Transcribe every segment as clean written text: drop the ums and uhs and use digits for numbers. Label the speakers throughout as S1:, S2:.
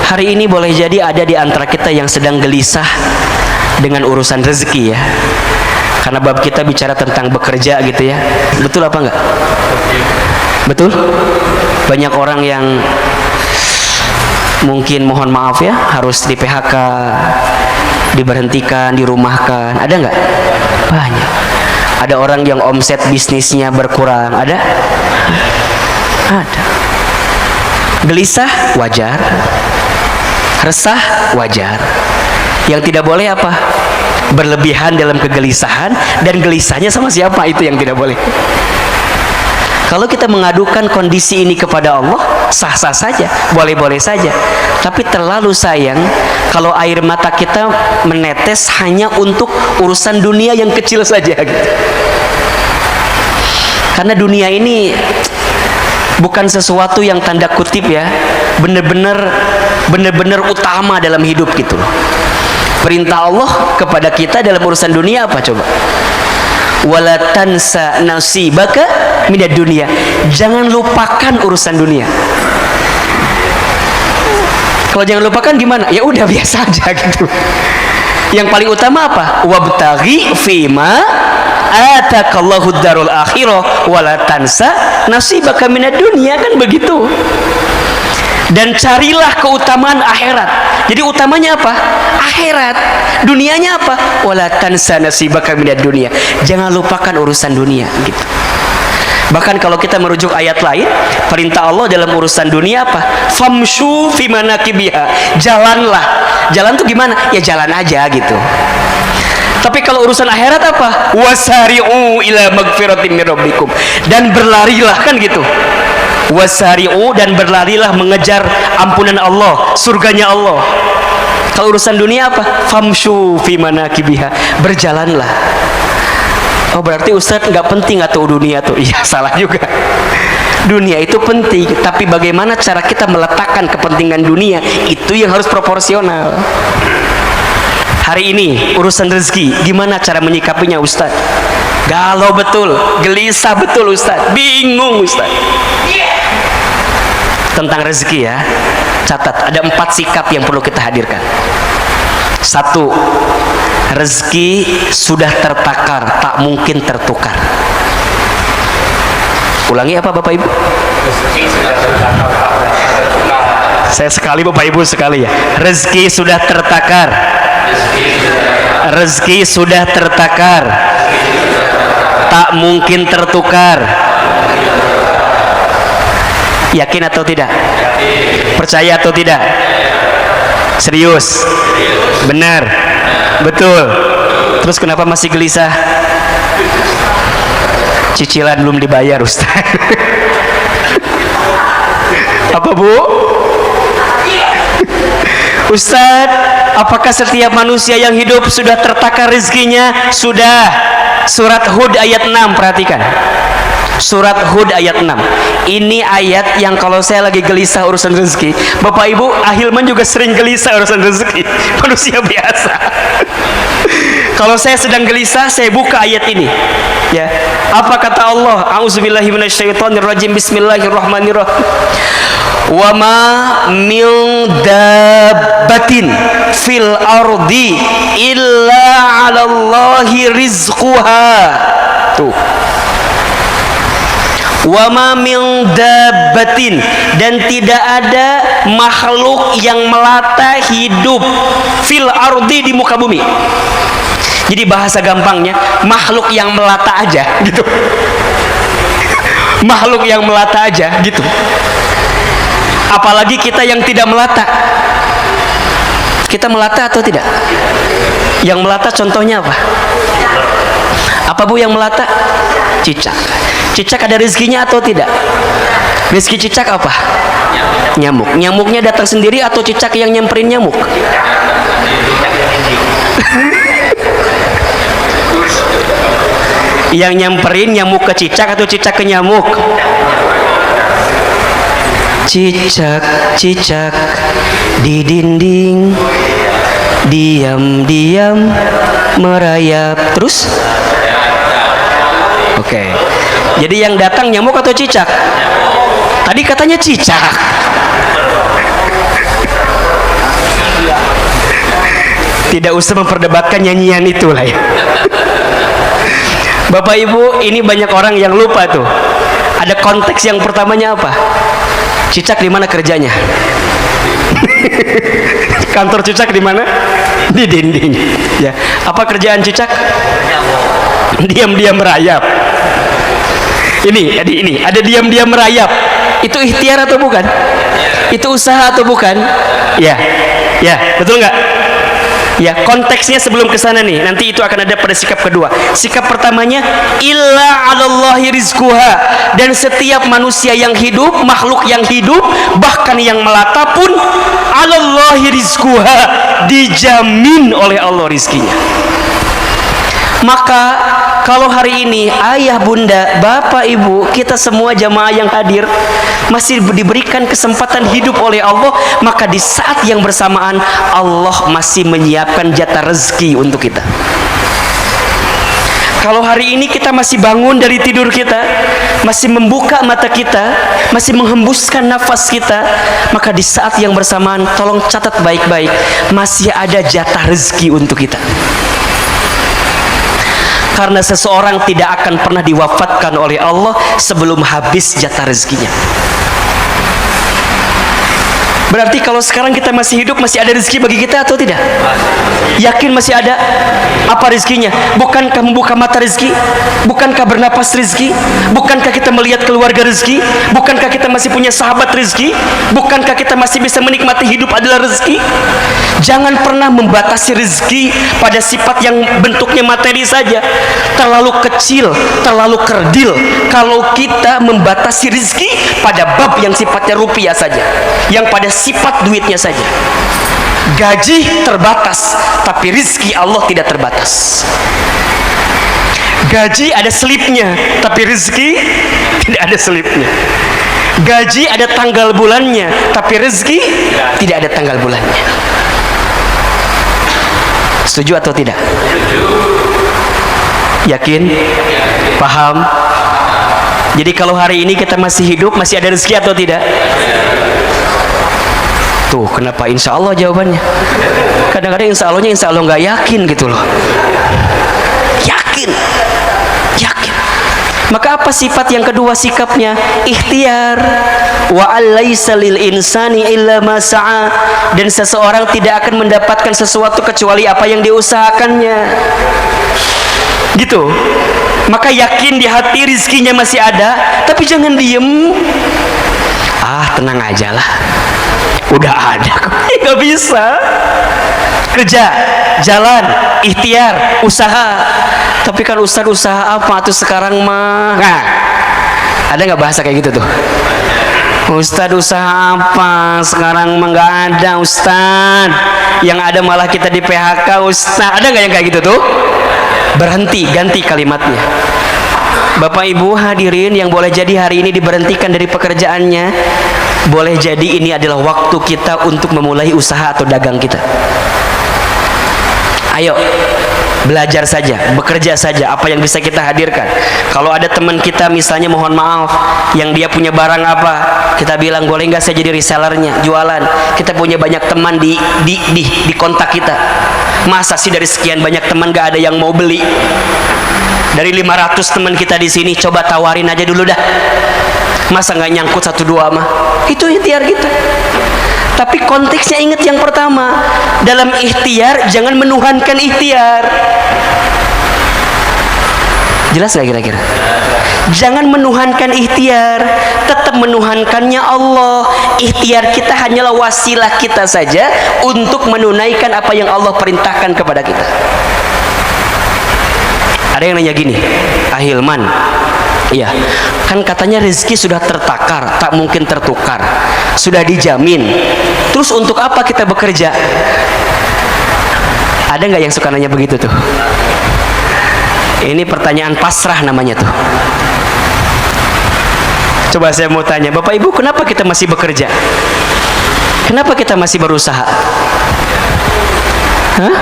S1: Hari ini boleh jadi ada di antara kita yang sedang gelisah dengan urusan rezeki ya. Karena bab kita bicara tentang bekerja gitu ya. Betul apa enggak? Betul? Banyak orang yang mungkin mohon maaf ya harus di PHK, diberhentikan, dirumahkan. Ada enggak? Banyak. Ada orang yang omset bisnisnya berkurang. Ada? Ada. Gelisah wajar, resah wajar. Yang tidak boleh apa? Berlebihan dalam kegelisahan, dan gelisahnya sama siapa, itu yang tidak boleh. Kalau kita mengadukan kondisi ini kepada Allah, sah-sah saja, boleh-boleh saja. Tapi terlalu sayang kalau air mata kita menetes hanya untuk urusan dunia yang kecil saja gitu. Karena dunia ini bukan sesuatu yang tanda kutip ya, benar-benar utama dalam hidup gitu loh. Perintah Allah kepada kita dalam urusan dunia apa coba? Wala tansa nasibaka minad dunya. Jangan lupakan urusan dunia. Kalau jangan lupakan gimana? Ya udah biasa aja gitu. Yang paling utama apa? Wabtaghi fima atakallahu darul akhirah wala tansa nasibaka minad dunya, kan begitu. Dan carilah keutamaan akhirat. Jadi utamanya apa? Akhirat. Dunianya apa? Wala tansa nasibaka minad dunya. Jangan lupakan urusan dunia gitu. Bahkan kalau kita merujuk ayat lain, perintah Allah dalam urusan dunia apa? Famshu fi manakibiha. Jalanlah. Jalan tuh gimana? Ya jalan aja gitu. Tapi kalau urusan akhirat apa? Wasari'u ila magfiratin min rabbikum. Dan berlarilah, kan gitu. Wasari'u, dan berlarilah mengejar ampunan Allah, surganya Allah. Kalau urusan dunia apa? Famshu fi manakibiha. Berjalanlah. Oh berarti Ustaz nggak penting atau dunia tuh? Iya, salah juga. Dunia itu penting, tapi bagaimana cara kita meletakkan kepentingan dunia, itu yang harus proporsional. Hari ini urusan rezeki, gimana cara menyikapinya Ustaz? Galau betul, gelisah betul Ustaz, bingung Ustaz. Tentang rezeki ya, catat ada 4 sikap yang perlu kita hadirkan. 1, rezeki sudah tertakar, tak mungkin tertukar. Ulangi apa Bapak Ibu? Saya sekali Bapak Ibu sekali ya. Rezeki sudah tertakar. Rezeki sudah tertakar, tak mungkin tertukar. Yakin atau tidak? Percaya atau tidak? Serius? Benar? Betul? Terus kenapa masih gelisah? Cicilan belum dibayar Ustaz. Apa Bu? Ustaz, apakah setiap manusia yang hidup sudah tertakar rezekinya? Sudah. Surat Hud ayat 6, perhatikan. Surat Hud ayat 6. Ini ayat yang kalau saya lagi gelisah urusan rezeki, Bapak Ibu, Ahilman juga sering gelisah urusan rezeki. Manusia biasa. Kalau saya sedang gelisah, saya buka ayat ini. Ya. Apa kata Allah? A'udzubillahi minasyaitonirrajim. Bismillahirrahmanirrahim. Wa ma min dabbatin fil ardi illa 'alallahi rizquha. Tuh. Wa ma min dabbatin, dan tidak ada makhluk yang melata hidup fil ardi, di muka bumi. Jadi bahasa gampangnya, makhluk yang melata aja gitu. Makhluk yang melata aja gitu. Apalagi kita yang tidak melata. Kita melata atau tidak? Yang melata contohnya apa? Apa Bu yang melata? Cicak. Cicak ada rezekinya atau tidak? Rezeki cicak apa? Nyamuk. Nyamuknya datang sendiri atau cicak yang nyamperin nyamuk? Yang nyamperin nyamuk ke cicak atau cicak ke nyamuk? Cicak-cicak di dinding diam-diam merayap. Terus? Oke. Jadi yang datang nyamuk atau cicak? Tadi katanya cicak. Tidak usah memperdebatkan nyanyian itulah ya. Bapak Ibu, ini banyak orang yang lupa tuh. Ada konteks yang pertamanya apa? Cicak di mana kerjanya? Kantor cicak di mana? Di dinding. Ya. Apa kerjaan cicak? Diam-diam merayap. Ini ada diam-diam merayap. Itu ikhtiar atau bukan? Itu usaha atau bukan? Ya, ya, betul nggak? Ya, konteksnya sebelum ke sana nih. Nanti itu akan ada pada sikap kedua. Sikap pertamanya illa 'alallahi rizquha, dan setiap manusia yang hidup, makhluk yang hidup, bahkan yang melata pun 'alallahi rizquha, dijamin oleh Allah rizkinya. Maka kalau hari ini ayah, bunda, bapak, ibu, kita semua jamaah yang hadir masih diberikan kesempatan hidup oleh Allah, maka di saat yang bersamaan Allah masih menyiapkan jatah rezeki untuk kita. Kalau hari ini kita masih bangun dari tidur kita, masih membuka mata kita, masih menghembuskan nafas kita, maka di saat yang bersamaan tolong catat baik-baik, masih ada jatah rezeki untuk kita. Karena seseorang tidak akan pernah diwafatkan oleh Allah sebelum habis jatah rezekinya. Berarti kalau sekarang kita masih hidup, masih ada rezeki bagi kita atau tidak? Yakin masih ada? Apa rezekinya? Bukankah membuka mata rezeki? Bukankah bernapas rezeki? Bukankah kita melihat keluarga rezeki? Bukankah kita masih punya sahabat rezeki? Bukankah kita masih bisa menikmati hidup adalah rezeki? Jangan pernah membatasi rezeki pada sifat yang bentuknya materi saja. Terlalu kecil, terlalu kerdil kalau kita membatasi rezeki pada bab yang sifatnya rupiah saja, yang pada sifat duitnya saja. Gaji terbatas, tapi rizki Allah tidak terbatas. Gaji ada selipnya, tapi rezeki tidak ada selipnya. Gaji ada tanggal bulannya, tapi rezeki tidak ada tanggal bulannya. Setuju atau tidak? Yakin? Paham? Jadi kalau hari ini kita masih hidup, masih ada rezeki atau tidak? Tuh, kenapa insya Allah jawabannya? Kadang-kadang insya Allah nggak yakin gitu loh. Yakin. Maka apa sifat yang kedua sikapnya? Ikhtiar. Wa alaisa lil insani illa ma sa'a, dan seseorang tidak akan mendapatkan sesuatu kecuali apa yang diusahakannya. Gitu. Maka yakin di hati rizkinya masih ada, tapi jangan diem. Tenang aja lah, udah ada kok. Gak bisa. Kerja, jalan, ikhtiar, usaha. Tapi kan Ustaz, usaha apa tuh sekarang mah? Nah, ada nggak bahasa kayak gitu tuh? Ustaz, usaha apa sekarang mah? Nggak ada Ustaz. Yang ada malah kita di PHK Ustaz. Ada nggak yang kayak gitu tuh? Berhenti, ganti kalimatnya. Bapak Ibu hadirin yang boleh jadi hari ini diberhentikan dari pekerjaannya, boleh jadi ini adalah waktu kita untuk memulai usaha atau dagang kita. Ayo belajar saja, bekerja saja, apa yang bisa kita hadirkan. Kalau ada teman kita misalnya, mohon maaf, yang dia punya barang apa, kita bilang boleh nggak saya jadi resellernya, jualan. Kita punya banyak teman di kontak kita. Masa sih dari sekian banyak teman gak ada yang mau beli? Dari 500 teman kita di sini, coba tawarin aja dulu dah. Masa nggak nyangkut 1-2 mah? Itu ikhtiar kita. Tapi konteksnya ingat yang pertama, dalam ikhtiar jangan menuhankan ikhtiar. Jelas gak kira-kira? Jangan menuhankan ikhtiar, tetap menuhankannya Allah. Ikhtiar kita hanyalah wasilah kita saja untuk menunaikan apa yang Allah perintahkan kepada kita. Ada yang nanya gini, Ahilman, iya, kan katanya rezeki sudah tertakar, tak mungkin tertukar, sudah dijamin. Terus untuk apa kita bekerja? Ada nggak yang suka nanya begitu tuh? Ini pertanyaan pasrah namanya tuh. Coba saya mau tanya, Bapak Ibu, kenapa kita masih bekerja? Kenapa kita masih berusaha? Hah?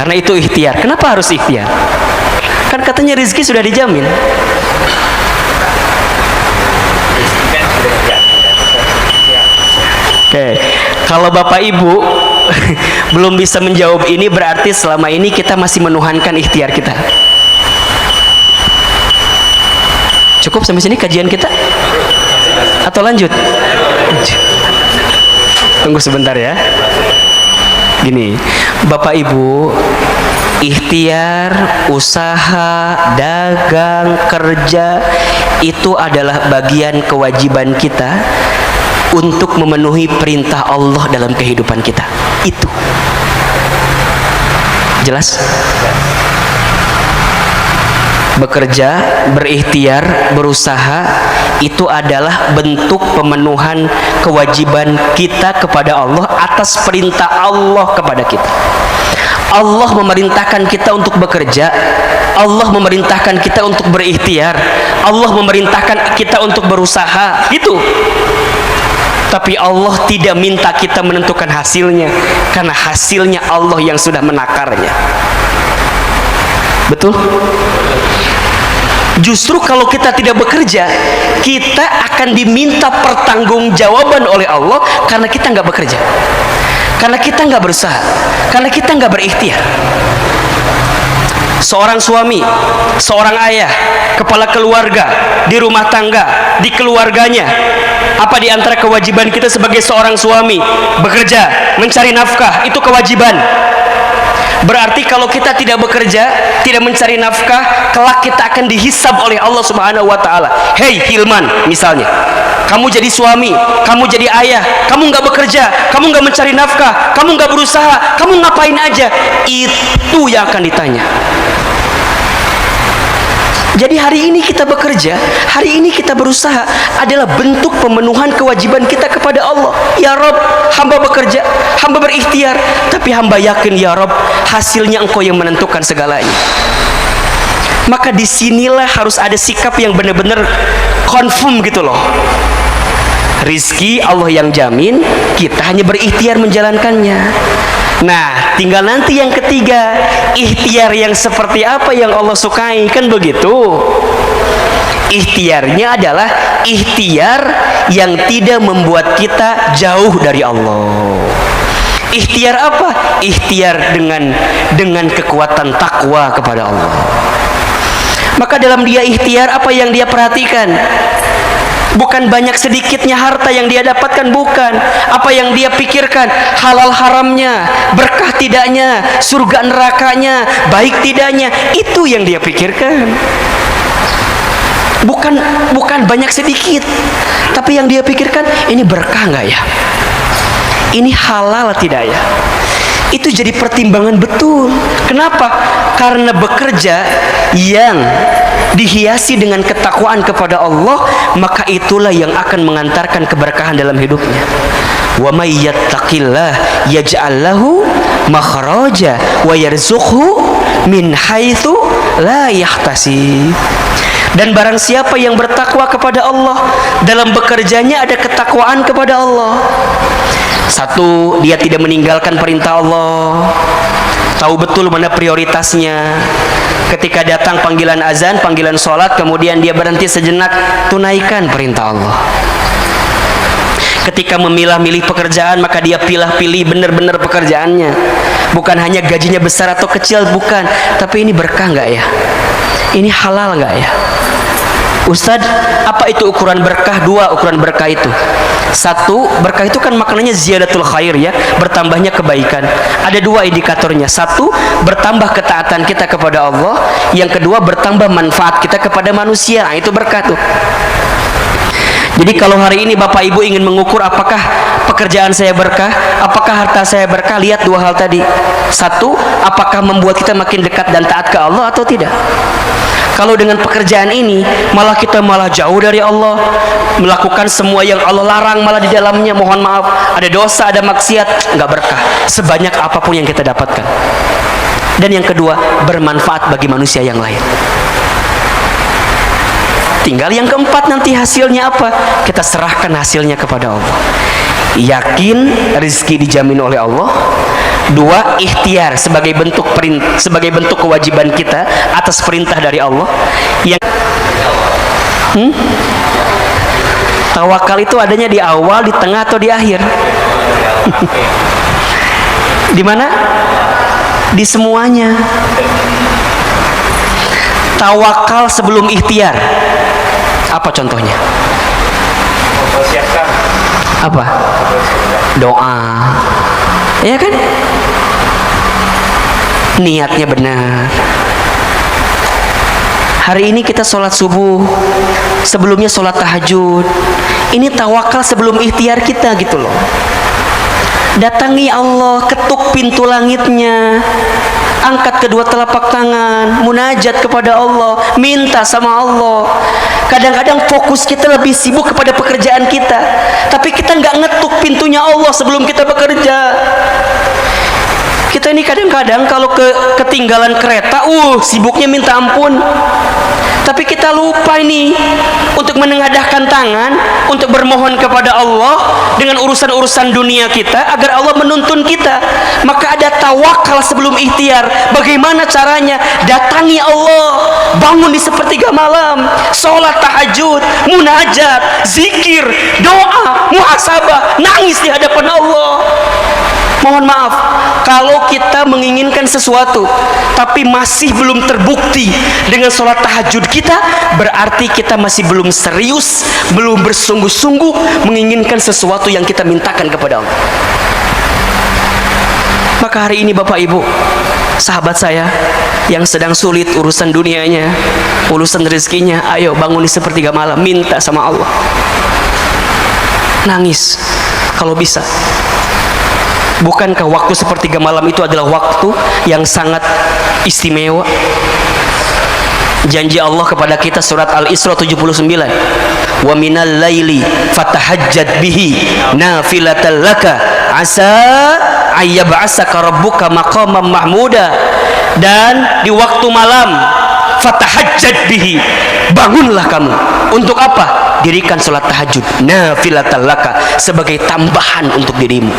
S1: Karena itu ikhtiar. Kenapa harus ikhtiar? Kan katanya rezeki sudah dijamin. Oke. Kalau Bapak Ibu belum bisa menjawab ini, berarti selama ini kita masih menuhankan ikhtiar kita. Cukup sampai sini kajian kita? Atau lanjut? Tunggu sebentar ya. Gini, Bapak Ibu, ikhtiar, usaha, dagang, kerja itu adalah bagian kewajiban kita untuk memenuhi perintah Allah dalam kehidupan kita. Itu jelas? Bekerja, berikhtiar, berusaha itu adalah bentuk pemenuhan kewajiban kita kepada Allah atas perintah Allah kepada kita. Allah memerintahkan kita untuk bekerja, Allah memerintahkan kita untuk berikhtiar, Allah memerintahkan kita untuk berusaha, itu. Tapi Allah tidak minta kita menentukan hasilnya, karena hasilnya Allah yang sudah menakarnya. Betul? Justru kalau kita tidak bekerja, kita akan diminta pertanggungjawaban oleh Allah karena kita nggak bekerja, karena kita nggak berusaha, karena kita nggak berikhtiar. Seorang suami, seorang ayah, kepala keluarga, di rumah tangga, di keluarganya, apa di antara kewajiban kita sebagai seorang suami? Bekerja, mencari nafkah, itu kewajiban. Berarti kalau kita tidak bekerja, tidak mencari nafkah, kelak kita akan dihisab oleh Allah Subhanahu wa taala. Hei Hilman, misalnya, kamu jadi suami, kamu jadi ayah, kamu nggak bekerja, kamu nggak mencari nafkah, kamu nggak berusaha, kamu ngapain aja? Itu yang akan ditanya. Jadi hari ini kita bekerja, hari ini kita berusaha adalah bentuk pemenuhan kewajiban kita kepada Allah. Ya Rob, hamba bekerja, hamba berikhtiar, tapi hamba yakin ya Rob, hasilnya Engkau yang menentukan segalanya. Maka disinilah harus ada sikap yang benar-benar confirm gitu loh. Rizki Allah yang jamin, kita hanya berikhtiar menjalankannya. Nah, tinggal nanti yang ketiga, ikhtiar yang seperti apa yang Allah sukai, kan begitu? Ikhtiarnya adalah ikhtiar yang tidak membuat kita jauh dari Allah. Ikhtiar apa? Ikhtiar dengan kekuatan takwa kepada Allah. Maka dalam dia ikhtiar, apa yang dia perhatikan? Bukan banyak sedikitnya harta yang dia dapatkan, bukan. Apa yang dia pikirkan? Halal haramnya, berkah tidaknya, surga nerakanya, baik tidaknya, itu yang dia pikirkan. Bukan banyak sedikit, tapi yang dia pikirkan, ini berkah nggak ya? Ini halal tidak ya? Itu jadi pertimbangan betul. Kenapa? Karena bekerja yang dihiasi dengan ketakwaan kepada Allah, maka itulah yang akan mengantarkan keberkahan dalam hidupnya. Wa may yattaqillah yaj'al lahu makhraja wa yarzuqhu min haitsu la yahtasib. Dan barang siapa yang bertakwa kepada Allah, dalam bekerjanya ada ketakwaan kepada Allah. Satu, dia tidak meninggalkan perintah Allah, tahu betul mana prioritasnya. Ketika datang panggilan azan, panggilan sholat, kemudian dia berhenti sejenak, tunaikan perintah Allah. Ketika memilah-milih pekerjaan, maka dia pilih-pilih benar-benar pekerjaannya. Bukan hanya gajinya besar atau kecil, bukan, tapi ini berkah nggak ya? Ini halal nggak ya? Ustadz, apa itu ukuran berkah? Dua ukuran berkah itu. Satu, berkah itu kan maknanya ziyadatul khair ya, bertambahnya kebaikan. Ada dua indikatornya. Satu, bertambah ketaatan kita kepada Allah. Yang kedua, bertambah manfaat kita kepada manusia. Nah, itu berkah tuh. Jadi kalau hari ini Bapak Ibu ingin mengukur apakah pekerjaan saya berkah, apakah harta saya berkah, lihat dua hal tadi. Satu, apakah membuat kita makin dekat dan taat ke Allah atau tidak. Kalau dengan pekerjaan ini malah kita malah jauh dari Allah, melakukan semua yang Allah larang malah di dalamnya, mohon maaf, ada dosa, ada maksiat, nggak berkah sebanyak apapun yang kita dapatkan. Dan yang kedua, bermanfaat bagi manusia yang lain. Tinggal yang keempat, nanti hasilnya apa? Kita serahkan hasilnya kepada Allah. Yakin rezeki dijamin oleh Allah. Dua, ikhtiar sebagai bentuk kewajiban kita atas perintah dari Allah. Yang tawakal itu adanya di awal, di tengah, atau di akhir? Di mana? Di semuanya. Tawakal sebelum ikhtiar. Apa contohnya? Apa? Doa. Ya kan? Niatnya benar. Hari ini kita sholat subuh, sebelumnya sholat tahajud. Ini tawakal sebelum ikhtiar kita gitu loh. Datangi Allah, ketuk pintu langitnya, angkat kedua telapak tangan, munajat kepada Allah, minta sama Allah. Kadang-kadang fokus kita lebih sibuk kepada pekerjaan kita, tapi kita nggak ngetuk pintunya Allah sebelum kita bekerja. Kita ini kadang-kadang kalau ketinggalan kereta, sibuknya minta ampun. Tapi kita lupa ini untuk menengadahkan tangan, untuk bermohon kepada Allah dengan urusan-urusan dunia kita agar Allah menuntun kita. Maka ada tawakal sebelum ikhtiar. Bagaimana caranya? Datangi Allah, bangun di sepertiga malam, sholat tahajud, munajat, zikir, doa, muhasabah, nangis di hadapan Allah. Mohon maaf, kalau kita menginginkan sesuatu tapi masih belum terbukti dengan sholat tahajud kita, berarti kita masih belum serius, belum bersungguh-sungguh menginginkan sesuatu yang kita mintakan kepada Allah. Maka hari ini Bapak Ibu, sahabat saya yang sedang sulit urusan dunianya, urusan rezekinya, ayo bangun di sepertiga malam, minta sama Allah, nangis kalau bisa. Bukankah waktu sepertiga malam itu adalah waktu yang sangat istimewa? Janji Allah kepada kita surat Al-Isra 79, wa minal laili fatahajjad bihi nafilatan laka asa ayyab'asaka rabbuka maqaman mahmuda. Dan di waktu malam, fatahajjad bihi, bangunlah kamu. Untuk apa? Dirikan sholat tahajud, nafilatan laka, sebagai tambahan untuk dirimu.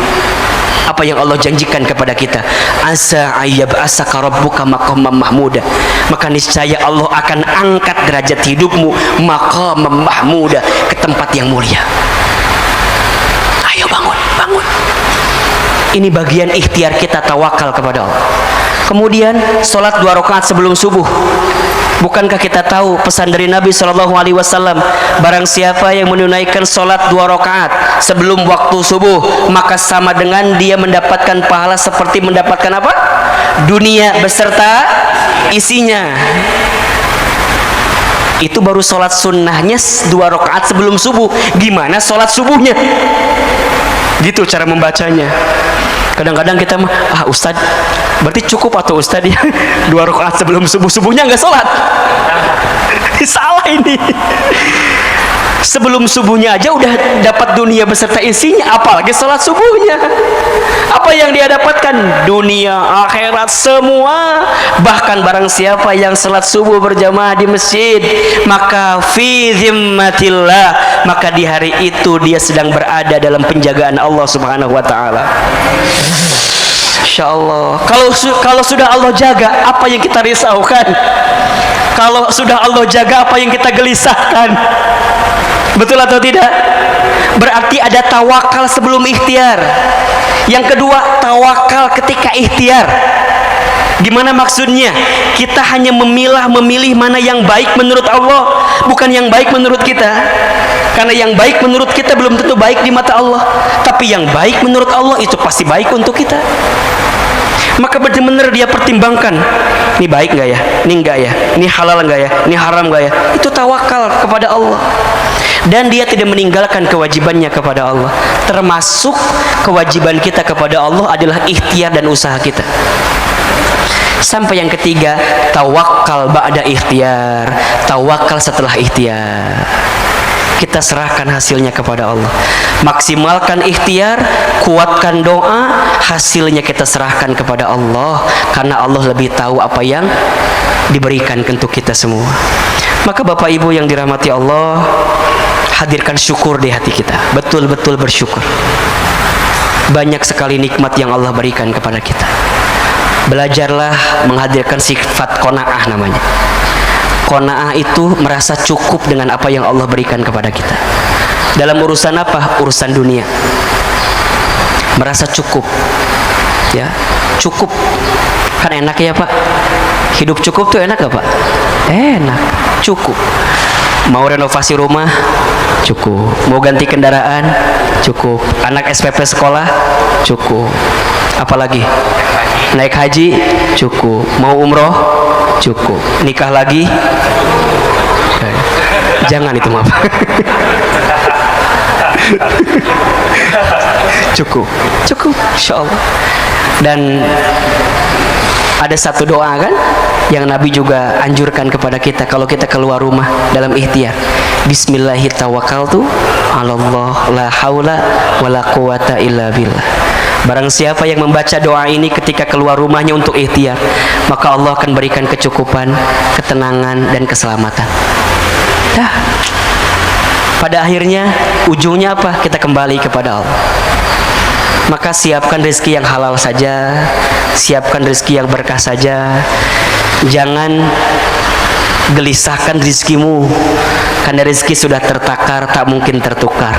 S1: Apa yang Allah janjikan kepada kita, asa ayyab'asaka rabbuka maqaman mahmuda, maka niscaya Allah akan angkat derajat hidupmu maqaman mahmuda, ke tempat yang mulia. Ayo bangun, bangun. Ini bagian ikhtiar kita tawakal kepada Allah. Kemudian sholat 2 rakaat sebelum subuh. Bukankah kita tahu pesan dari Nabi SAW, barang siapa yang menunaikan sholat 2 rakaat sebelum waktu subuh, maka sama dengan dia mendapatkan pahala seperti mendapatkan apa? Dunia beserta isinya. Itu baru sholat sunnahnya 2 rakaat sebelum subuh. Gimana sholat subuhnya? Gitu cara membacanya. Kadang-kadang kita Ustadz, berarti cukup atau Ustadz ya 2 rakaat sebelum subuhnya nggak sholat? Salah ini. Sebelum subuhnya aja udah dapat dunia beserta isinya, apalagi sholat subuhnya. Apa yang dia dapatkan? Dunia, akhirat, semua. Bahkan barang siapa yang sholat subuh berjamaah di masjid, maka fi zimmatillah, maka di hari itu dia sedang berada dalam penjagaan Allah Subhanahu wa ta'ala. Insya Allah. Kalau sudah Allah jaga, apa yang kita risaukan? Kalau sudah Allah jaga, apa yang kita gelisahkan? Betul atau tidak? Berarti ada tawakal sebelum ikhtiar. Yang kedua, tawakal ketika ikhtiar. Gimana maksudnya? Kita hanya memilih mana yang baik menurut Allah, bukan yang baik menurut kita. Karena yang baik menurut kita belum tentu baik di mata Allah, tapi yang baik menurut Allah itu pasti baik untuk kita. Maka benar-benar dia pertimbangkan, ini baik nggak ya, ini enggak ya, ini halal nggak ya, ini haram nggak ya. Itu tawakal kepada Allah. Dan dia tidak meninggalkan kewajibannya kepada Allah. Termasuk kewajiban kita kepada Allah adalah ikhtiar dan usaha kita. Sampai yang ketiga, tawakal ba'da ikhtiar, tawakal setelah ikhtiar. Kita serahkan hasilnya kepada Allah. Maksimalkan ikhtiar, kuatkan doa, hasilnya kita serahkan kepada Allah, karena Allah lebih tahu apa yang diberikan untuk kita semua. Maka Bapak Ibu yang dirahmati Allah, hadirkan syukur di hati kita, betul-betul bersyukur. Banyak sekali nikmat yang Allah berikan kepada kita. Belajarlah menghadirkan sifat qanaah namanya. Qanaah itu merasa cukup dengan apa yang Allah berikan kepada kita. Dalam urusan apa? Urusan dunia. merasa cukup, ya cukup kan enak ya Pak, hidup cukup tuh enak gak Pak? Enak, cukup. Mau renovasi rumah cukup, mau ganti kendaraan cukup, anak SPP sekolah cukup, apalagi naik haji cukup, mau umroh cukup, nikah lagi jangan itu maaf. cukup insya Allah. Dan ada satu doa kan yang Nabi juga anjurkan kepada kita kalau kita keluar rumah dalam ikhtiar, Bismillahirrahmanirrahim, 'alallah la haula wala quwata illa billah. Barang siapa yang membaca doa ini ketika keluar rumahnya untuk ikhtiar, maka Allah akan berikan kecukupan, ketenangan, dan keselamatan. Dah. Pada akhirnya ujungnya apa? Kita kembali kepada Allah. Maka siapkan rezeki yang halal saja, siapkan rezeki yang berkah saja. Jangan gelisahkan rezekimu, karena rezeki sudah tertakar, tak mungkin tertukar.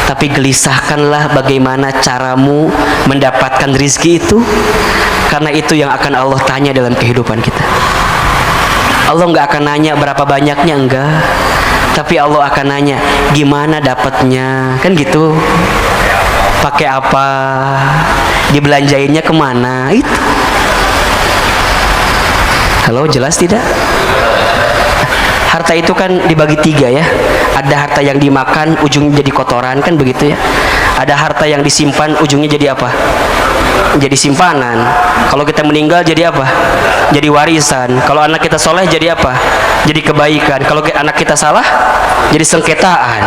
S1: Tapi gelisahkanlah bagaimana caramu mendapatkan rezeki itu, karena itu yang akan Allah tanya dalam kehidupan kita. Allah nggak akan nanya berapa banyaknya, enggak, tapi Allah akan nanya gimana dapatnya, kan gitu. Pakai apa, dibelanjainnya kemana, itu. Halo, jelas tidak? Harta itu kan dibagi tiga ya. Ada harta yang dimakan ujungnya jadi kotoran, kan begitu ya. Ada harta yang disimpan ujungnya jadi apa? Jadi simpanan. Kalau kita meninggal jadi apa? Jadi warisan. Kalau anak kita soleh jadi apa? Jadi kebaikan. Kalau anak kita salah jadi sengketaan,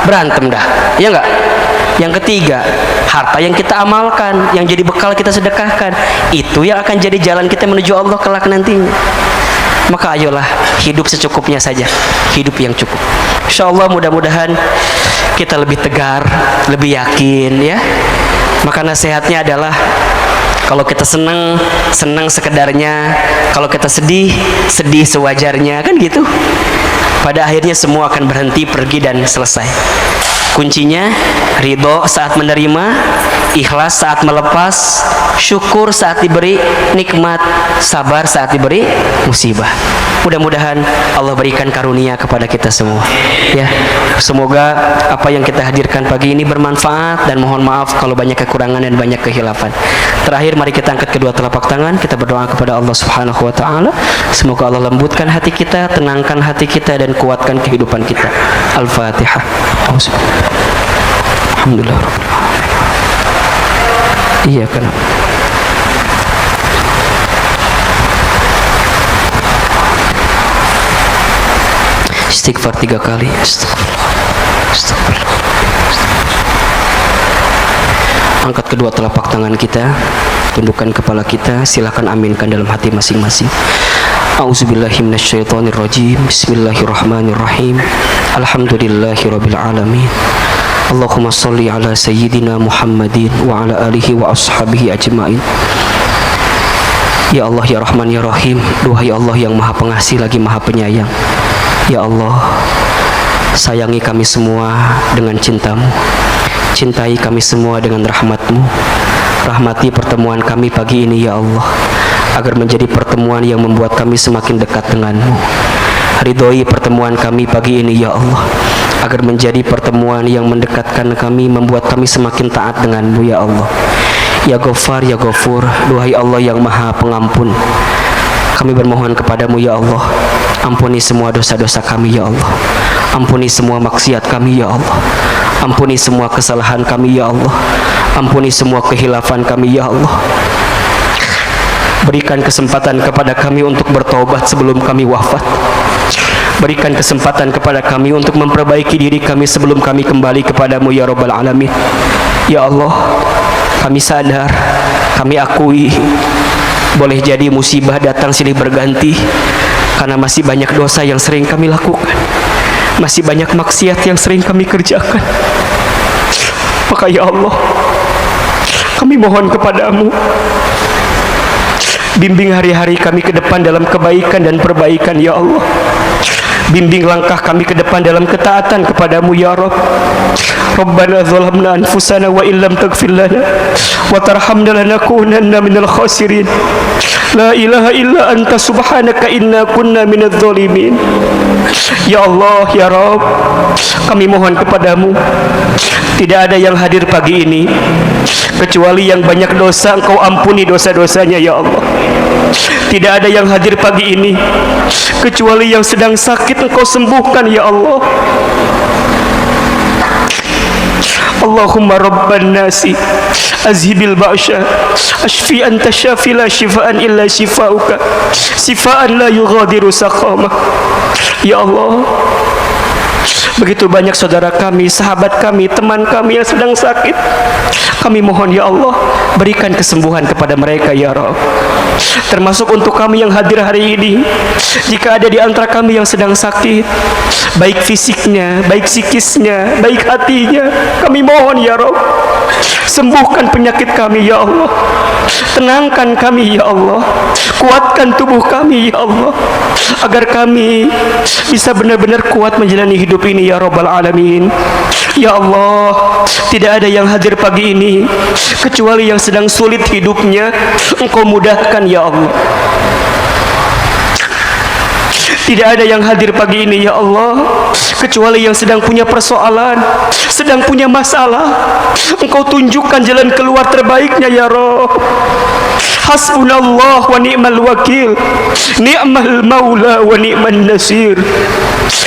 S1: berantem dah, ya enggak? Yang ketiga, harta yang kita amalkan, yang jadi bekal kita sedekahkan, itu yang akan jadi jalan kita menuju Allah kelak nantinya. Maka ayolah hidup secukupnya saja, hidup yang cukup. Insya Allah mudah-mudahan kita lebih tegar, lebih yakin ya. Maka nasihatnya adalah kalau kita senang, senang sekedarnya. Kalau kita sedih, sedih sewajarnya, kan gitu. Pada akhirnya semua akan berhenti, pergi, dan selesai. Kuncinya ridho saat menerima, ikhlas saat melepas, syukur saat diberi nikmat, sabar saat diberi musibah. Mudah-mudahan Allah berikan karunia kepada kita semua ya. Semoga apa yang kita hadirkan pagi ini bermanfaat, dan mohon maaf kalau banyak kekurangan dan banyak kehilafan. Terakhir, mari kita angkat kedua telapak tangan, kita berdoa kepada Allah Subhanahu wa taala. Semoga Allah lembutkan hati kita, tenangkan hati kita, dan kuatkan kehidupan kita. Al-Fatihah. Alhamdulillah. Iya kan. Istighfar 3 kali. Astagfirullah. Angkat kedua telapak tangan kita, tundukkan kepala kita, silakan aminkan dalam hati masing-masing. A'udzubillahi minasyaitonirrajim. Bismillahirrahmanirrahim. Alhamdulillahirabbil alamin. Allahumma shalli ala sayyidina Muhammadin wa ala alihi wa ashabihi ajmain. Ya Allah, ya Rahman, ya Rahim. Duhai Allah yang Maha Pengasih lagi Maha Penyayang. Ya Allah, sayangi kami semua dengan cinta-Mu. Cintai kami semua dengan rahmat-Mu. Rahmati pertemuan kami pagi ini ya Allah, agar menjadi pertemuan yang membuat kami semakin dekat dengan-Mu. Ridhoi pertemuan kami pagi ini ya Allah, agar menjadi pertemuan yang mendekatkan kami, membuat kami semakin taat dengan-Mu ya Allah. Ya Ghaffar, ya Ghafur, duhai Allah yang Maha Pengampun, kami bermohon kepadamu ya Allah, ampuni semua dosa-dosa kami ya Allah, ampuni semua maksiat kami ya Allah, ampuni semua kesalahan kami ya Allah, ampuni semua kehilafan kami ya Allah. Berikan kesempatan kepada kami untuk bertobat sebelum kami wafat. Berikan kesempatan kepada kami untuk memperbaiki diri kami sebelum kami kembali kepadamu ya Rabbal Alamin. Ya Allah, kami sadar, kami akui, boleh jadi musibah datang silih berganti, karena masih banyak dosa yang sering kami lakukan, masih banyak maksiat yang sering kami kerjakan. Maka ya Allah, kami mohon kepadamu, bimbing hari-hari kami ke depan dalam kebaikan dan perbaikan ya Allah. Bimbing langkah kami ke depan dalam ketaatan kepadamu ya Rabb. Rabbana zalamna anfusana wa illam taghfir lana wa tarhamna lanakunanna minal khasirin. La ilaha illa anta subhanaka inna kunna minadz zalimin. Ya Allah, ya Rabb, kami mohon kepadamu, tidak ada yang hadir pagi ini kecuali yang banyak dosa, Engkau ampuni dosa-dosanya ya Allah. Tidak ada yang hadir pagi ini kecuali yang sedang sakit, Engkau sembuhkan ya Allah. Allahumma rabban nasi azhibil ba'sya ashfi anta syafi la shifaan illa shifauka shifaan la yughadiru saqama. Ya Allah, begitu banyak saudara kami, sahabat kami, teman kami yang sedang sakit. Kami mohon ya Allah, berikan kesembuhan kepada mereka ya Rabb. Termasuk untuk kami yang hadir hari ini, jika ada di antara kami yang sedang sakit, baik fisiknya, baik psikisnya, baik hatinya, kami mohon ya Rabb, sembuhkan penyakit kami ya Allah. Tenangkan kami ya Allah, kuatkan tubuh kami ya Allah, agar kami bisa benar-benar kuat menjalani hidup ini ya Rabbal Alamin. Ya Allah, tidak ada yang hadir pagi ini kecuali yang sedang sulit hidupnya, Engkau mudahkan ya Allah. Tidak ada yang hadir pagi ini ya Allah kecuali yang sedang punya persoalan, sedang punya masalah, Engkau tunjukkan jalan keluar terbaiknya ya Rabb. Hasbunallah wa ni'mal wakil, ni'mal maula wa ni'man nasir.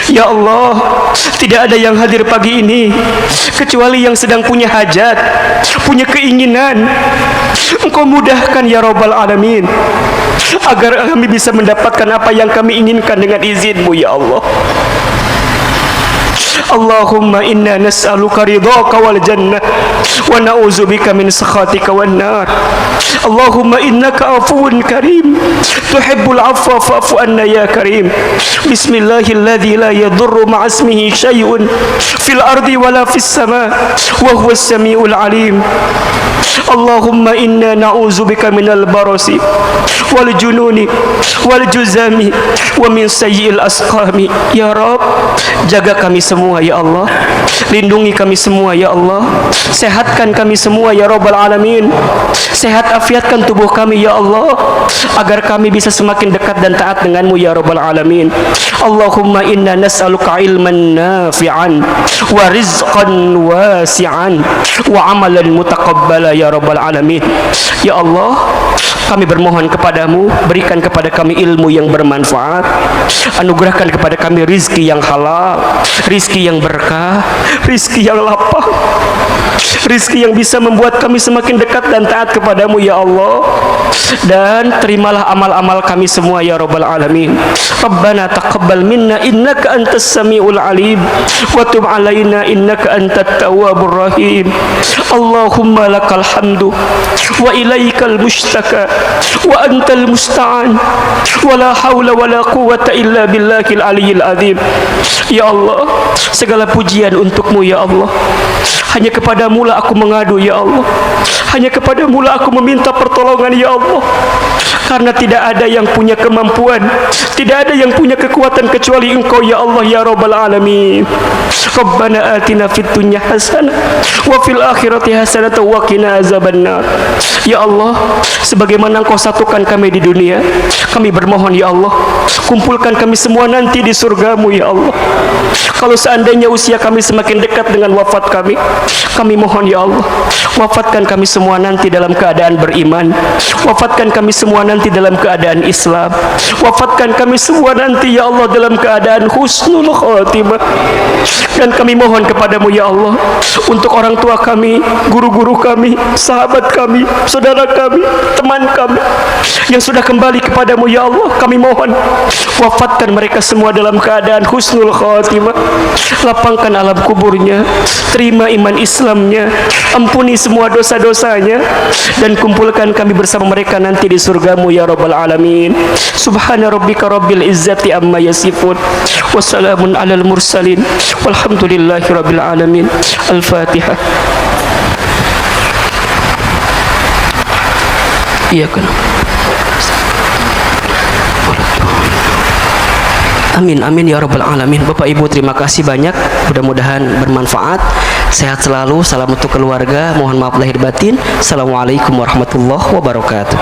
S1: Ya Allah, tidak ada yang hadir pagi ini kecuali yang sedang punya hajat, punya keinginan, Engkau mudahkan ya Rabbal Alamin, agar kami bisa mendapatkan apa yang kami inginkan dengan izin-Mu ya Allah. Allahumma inna nas'aluka ridhaka wal jannah wa na'udzubika min sakhatika wan nar. Allahumma innaka afuwun karim tuhibbul afwa fa'fu anna ya karim. Bismillahilladzi la yadurru ma'asmihi syai'un fil ardi wala fis sama wa huwas samiul alim. Allahumma inna na'udzubika minal barasi wal jununi wal juzami wa min sayyi'il asqami. Ya Rabb, jaga kami semua ya Allah, lindungi kami semua ya Allah, sehatkan kami semua ya Rabbal Alamin, sehat afiatkan tubuh kami ya Allah, agar kami bisa semakin dekat dan taat denganmu ya Rabbal Alamin. Allahumma inna nas'aluka ilman nafi'an wa rizqan wasi'an wa amalan mutaqabbala ya Rabbal Alamin. Ya Allah, kami bermohon kepadamu, berikan kepada kami ilmu yang bermanfaat, anugerahkan kepada kami rizki yang halal, rizki yang berkah, rizki yang lapang, rizki yang bisa membuat kami semakin dekat dan taat kepadamu ya Allah. Dan terimalah amal-amal kami semua ya Rabbal Alamin. Rabbana taqabbal minna innaka antas samiul alim wa tub alaina innaka antat tawwabur rahim. Allahumma lakal hamdu wa ilaikal mushtaka wa antal musta'an wa la hawla wa la quwwata illa billahil aliyyil azim. Ya Allah, segala pujian untukmu ya Allah. Hanya kepadamu lah aku mengadu ya Allah, hanya kepadamu lah aku meminta pertolongan ya Allah. Karena tidak ada yang punya kemampuan, tidak ada yang punya kekuatan kecuali Engkau ya Allah ya Rabbal Alamin. Rabbana atina fid dunya hasanah wa fil akhirati hasanah wa qina azabannar. Ya Allah, sebagaimana Engkau satukan kami di dunia, kami bermohon ya Allah, kumpulkan kami semua nanti di surgamu ya Allah. Kalau seandainya usia kami semakin dekat dengan wafat kami mohon ya Allah, wafatkan kami semua nanti dalam keadaan beriman, wafatkan kami semua nanti dalam keadaan Islam, wafatkan kami semua nanti ya Allah dalam keadaan husnul khatimah. Dan kami mohon kepadamu ya Allah, untuk orang tua kami, guru-guru kami, sahabat kami, saudara kami, teman kami yang sudah kembali kepadamu ya Allah, kami mohon wafatkan mereka semua dalam keadaan husnul khatimah. Lapangkan alam kuburnya, terima iman Islamnya, ampuni semua dosa-dosanya, dan kumpulkan kami bersama mereka nanti di surgamu ya Rabbal Alamin. Subhana rabbika rabbil izzati amma yasifun, wassalamun alal mursalin, walhamdulillahi rabbil alamin. Al-Fatihah. Iya kan. Amin amin ya rabbal alamin. Bapak Ibu terima kasih banyak, mudah-mudahan bermanfaat. Sehat selalu, salam untuk keluarga, mohon maaf lahir batin. Assalamualaikum warahmatullahi wabarakatuh.